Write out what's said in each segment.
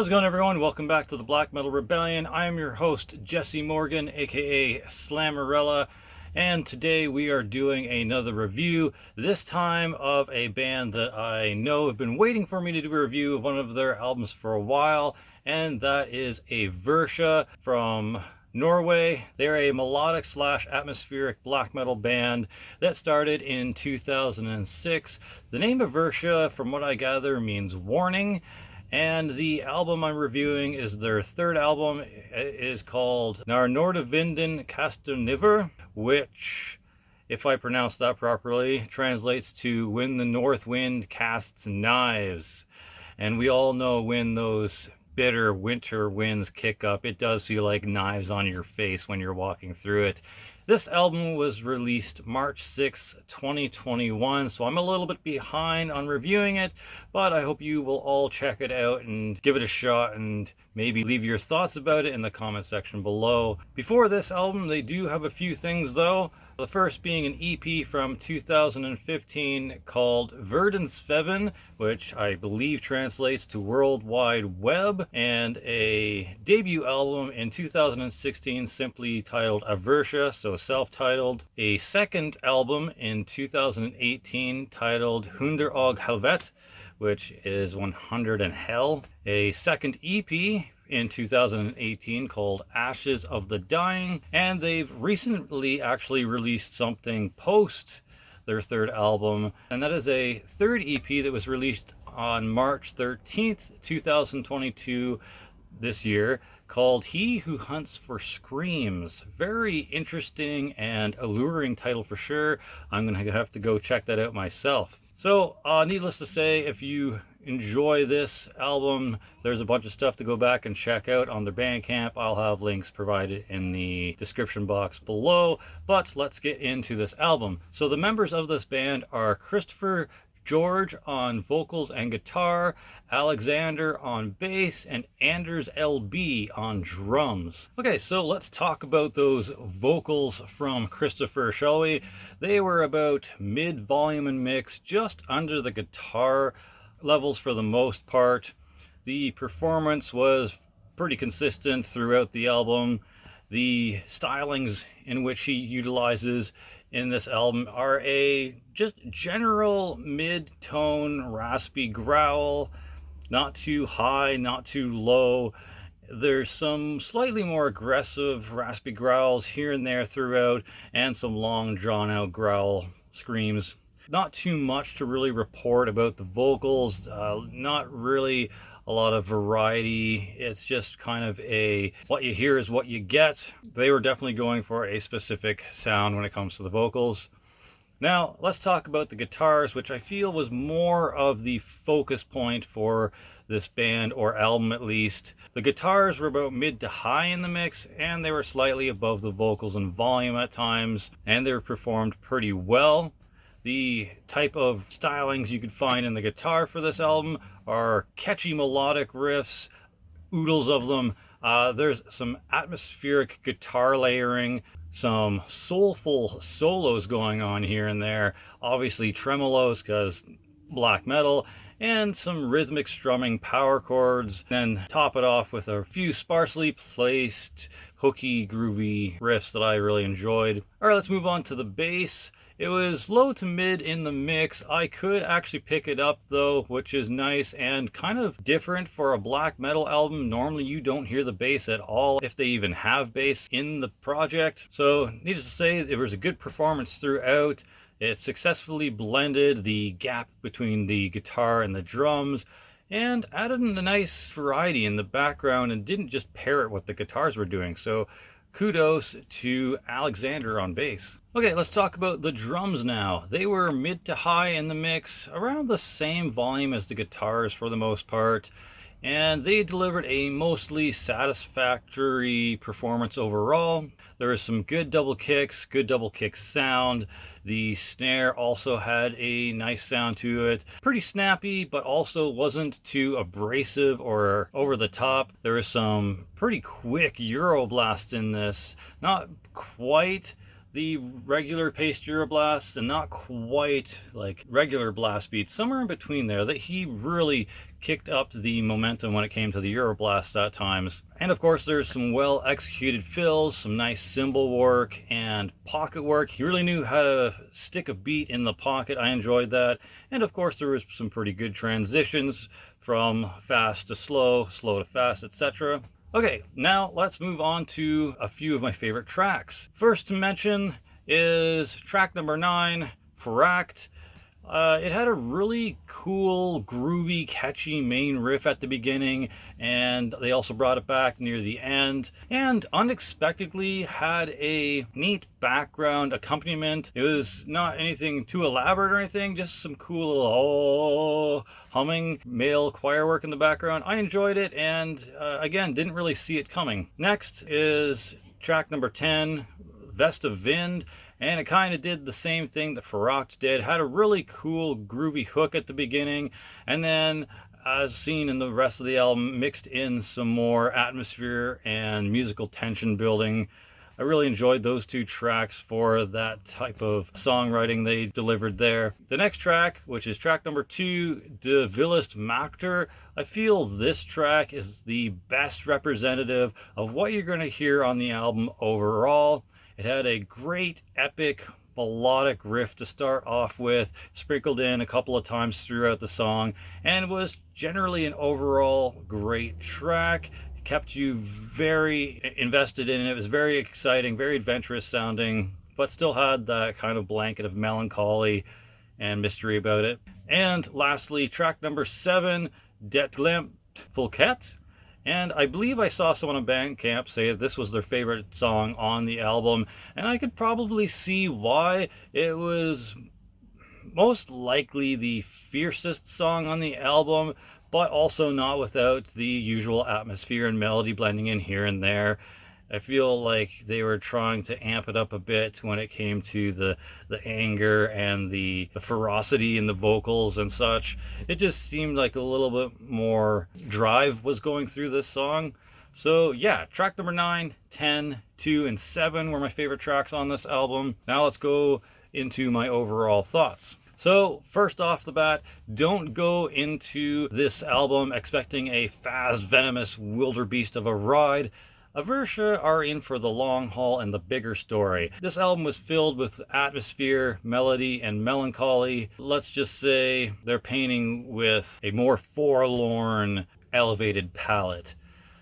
How's it going, everyone? Welcome back to the Black Metal Rebellion. I am your host, Jesse Morgan, aka Slammerella, and today we are doing another review, this time of a band that I know have been waiting for me to do a review of one of their albums for a while, and that is Eversia from Norway. They're a melodic slash atmospheric black metal band that started in 2006. The name Eversia, from what I gather, means warning. And the album I'm reviewing is their third album. It is called Nar Nordavinden Kaster Niver, which, if I pronounce that properly, translates to When the North Wind Casts Knives. And we all know when those bitter winter winds kick up, it does feel like knives on your face when you're walking through it. This album was released March 6, 2021, so I'm a little bit behind on reviewing it, but I hope you will all check it out and give it a shot and maybe leave your thoughts about it in the comment section below. Before this album, they do have a few things though. The first being an EP from 2015 called Verdensveven, which I believe translates to World Wide Web, and a debut album in 2016 simply titled Eversia, so self-titled. A second album in 2018 titled Hunder og Helvet, which is 100 and Hell. A second EP in 2018 called Ashes of the Dying, and they've recently actually released something post their third album, and that is a third EP that was released on March 13th, 2022 this year, called He Who Hunts for Screams. Very interesting and alluring title for sure. I'm gonna have to go check that out myself. So needless to say, if you enjoy this album, there's a bunch of stuff to go back and check out on their Bandcamp. I'll have links provided in the description box below, but let's get into this album. So the members of this band are Christopher George on vocals and guitar, Alexander on bass, and Anders LB on drums. Okay, so let's talk about those vocals from Christopher, shall we? They were about mid-volume and mix, just under the guitar levels for the most part. The performance was pretty consistent throughout the album. The stylings in which he utilizes in this album are a just general mid-tone raspy growl, not too high, not too low. There's some slightly more aggressive raspy growls here and there throughout, and some long drawn out growl screams. Not too much to really report about the vocals, not really a lot of variety. It's just kind of a what you hear is what you get. They were definitely going for a specific sound when it comes to the vocals. Now let's talk about the guitars, which I feel was more of the focus point for this band, or album at least. The guitars were about mid to high in the mix, and they were slightly above the vocals in volume at times, and they were performed pretty well. The type of stylings you could find in the guitar for this album are catchy melodic riffs, oodles of them. There's some atmospheric guitar layering, some soulful solos going on here and there, obviously tremolos because black metal, and some rhythmic strumming power chords. Then top it off with a few sparsely placed hooky groovy riffs that I really enjoyed. Alright, let's move on to the bass. It was low to mid in the mix. I could actually pick it up though, which is nice and kind of different for a black metal album. Normally you don't hear the bass at all, if they even have bass in the project. So needless to say, it was a good performance throughout. It successfully blended the gap between the guitar and the drums, and added a nice variety in the background and didn't just parrot what the guitars were doing. So kudos to Alexander on bass. Okay, let's talk about the drums now. They were mid to high in the mix, around the same volume as the guitars for the most part, and they delivered a mostly satisfactory performance overall. There was some good double kicks, good double kick sound. The snare also had a nice sound to it. Pretty snappy, but also wasn't too abrasive or over the top. There was some pretty quick Euroblast in this. Not quite the regular paced Euroblast and not quite like regular blast beats, somewhere in between there, that he really kicked up the momentum when it came to the Euroblast at times. And of course there's some well executed fills, some nice cymbal work and pocket work. He really knew how to stick a beat in the pocket. I enjoyed that. And of course there was some pretty good transitions from fast to slow, slow to fast, etc. Okay, now let's move on to a few of my favorite tracks. First to mention is track number 9, Verracht. It had a really cool, groovy, catchy main riff at the beginning, and they also brought it back near the end, and unexpectedly had a neat background accompaniment. It was not anything too elaborate or anything, just some cool little humming male choir work in the background. I enjoyed it, and again, didn't really see it coming. Next is track number 10, Vest of Wind. And it kind of did the same thing that Verracht did. Had a really cool, groovy hook at the beginning. And then, as seen in the rest of the album, mixed in some more atmosphere and musical tension building. I really enjoyed those two tracks for that type of songwriting they delivered there. The next track, which is track number 2, De Willest Maakter, I feel this track is the best representative of what you're going to hear on the album overall. It had a great, epic, melodic riff to start off with, sprinkled in a couple of times throughout the song, and was generally an overall great track. It kept you very invested in it. It was very exciting, very adventurous sounding, but still had that kind of blanket of melancholy and mystery about it. And lastly, track number 7, Det Glemte Folket. And I believe I saw someone on Bandcamp say this was their favorite song on the album, and I could probably see why. It was most likely the fiercest song on the album, but also not without the usual atmosphere and melody blending in here and there. I feel like they were trying to amp it up a bit when it came to the anger and the ferocity in the vocals and such. It just seemed like a little bit more drive was going through this song. So yeah, track number 9, 10, 2, and 7 were my favorite tracks on this album. Now let's go into my overall thoughts. So first off the bat, don't go into this album expecting a fast, venomous wildebeest of a ride. Aversia are in for the long haul and the bigger story. This album was filled with atmosphere, melody, and melancholy. Let's just say they're painting with a more forlorn, elevated palette.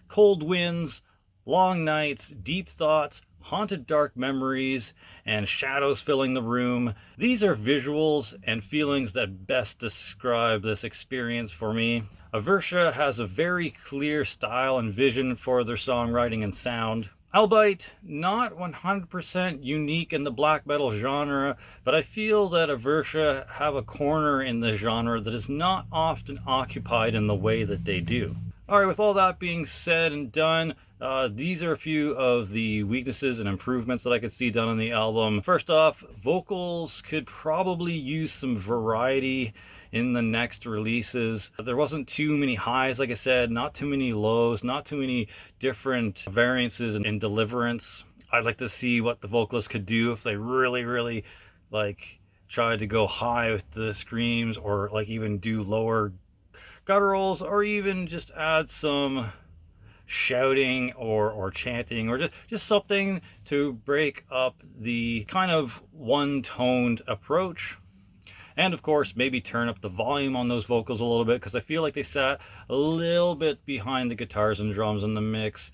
Cold winds, long nights, deep thoughts, haunted dark memories, and shadows filling the room. These are visuals and feelings that best describe this experience for me. Aversia has a very clear style and vision for their songwriting and sound. Albeit not 100% unique in the black metal genre, but I feel that Aversia have a corner in the genre that is not often occupied in the way that they do. Alright, with all that being said and done, these are a few of the weaknesses and improvements that I could see done on the album. First off, vocals could probably use some variety in the next releases. There wasn't too many highs, like I said, not too many lows, not too many different variances in deliverance. I'd like to see what the vocalists could do if they really like tried to go high with the screams, or like even do lower gutturals, or even just add some shouting or chanting, or just something to break up the kind of one-toned approach. And of course, maybe turn up the volume on those vocals a little bit, because I feel like they sat a little bit behind the guitars and drums in the mix.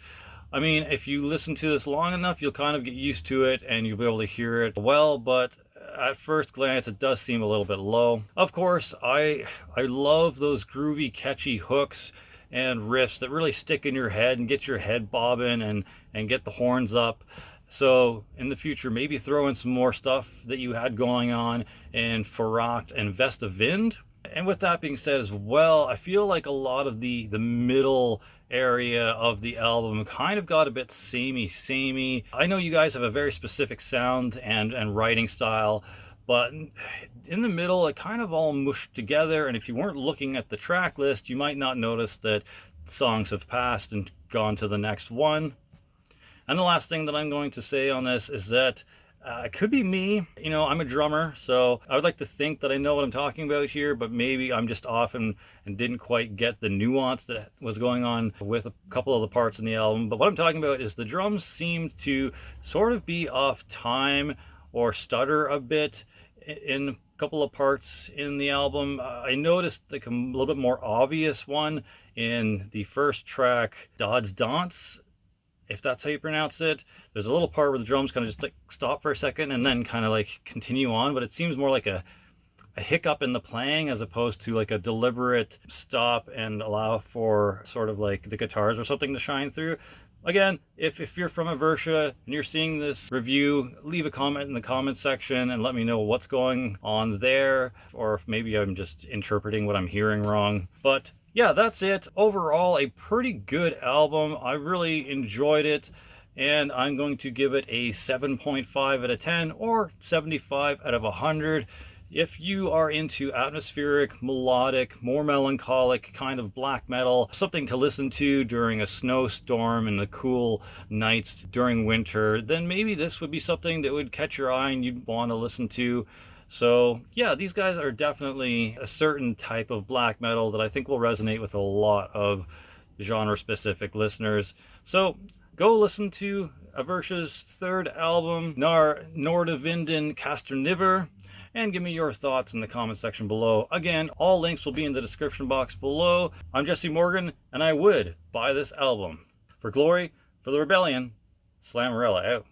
I mean, if you listen to this long enough, you'll kind of get used to it and you'll be able to hear it well, but at first glance, it does seem a little bit low. Of course, I love those groovy, catchy hooks and riffs that really stick in your head and get your head bobbing and get the horns up. So in the future, maybe throw in some more stuff that you had going on in Verracht and Vest of Wind. And with that being said as well, I feel like a lot of the middle area of the album kind of got a bit samey. I know you guys have a very specific sound and writing style, but in the middle it kind of all mushed together, and if you weren't looking at the track list, you might not notice that songs have passed and gone to the next one. And the last thing that I'm going to say on this is that It could be me. You know, I'm a drummer, so I would like to think that I know what I'm talking about here, but maybe I'm just off and didn't quite get the nuance that was going on with a couple of the parts in the album. But what I'm talking about is the drums seemed to sort of be off time or stutter a bit in a couple of parts in the album. I noticed like a little bit more obvious one in the first track, Dodds Dance, if that's how you pronounce it. There's a little part where the drums kind of just like stop for a second and then kind of like continue on, but it seems more like a hiccup in the playing as opposed to like a deliberate stop and allow for sort of like the guitars or something to shine through. Again, if you're from Evertia and you're seeing this review, leave a comment in the comment section and let me know what's going on there, or if maybe I'm just interpreting what I'm hearing wrong. But yeah, that's it. Overall, a pretty good album. I really enjoyed it, and I'm going to give it a 7.5 out of 10 or 75 out of 100. If you are into atmospheric, melodic, more melancholic kind of black metal, something to listen to during a snowstorm and the cool nights during winter, then maybe this would be something that would catch your eye and you'd want to listen to. So yeah, these guys are definitely a certain type of black metal that I think will resonate with a lot of genre-specific listeners. So go listen to Evertia's third album, Nordavinden Kasterniver, and give me your thoughts in the comment section below. Again, all links will be in the description box below. I'm Jesse Morgan, and I would buy this album. For Glory, for the Rebellion, Slammerella out.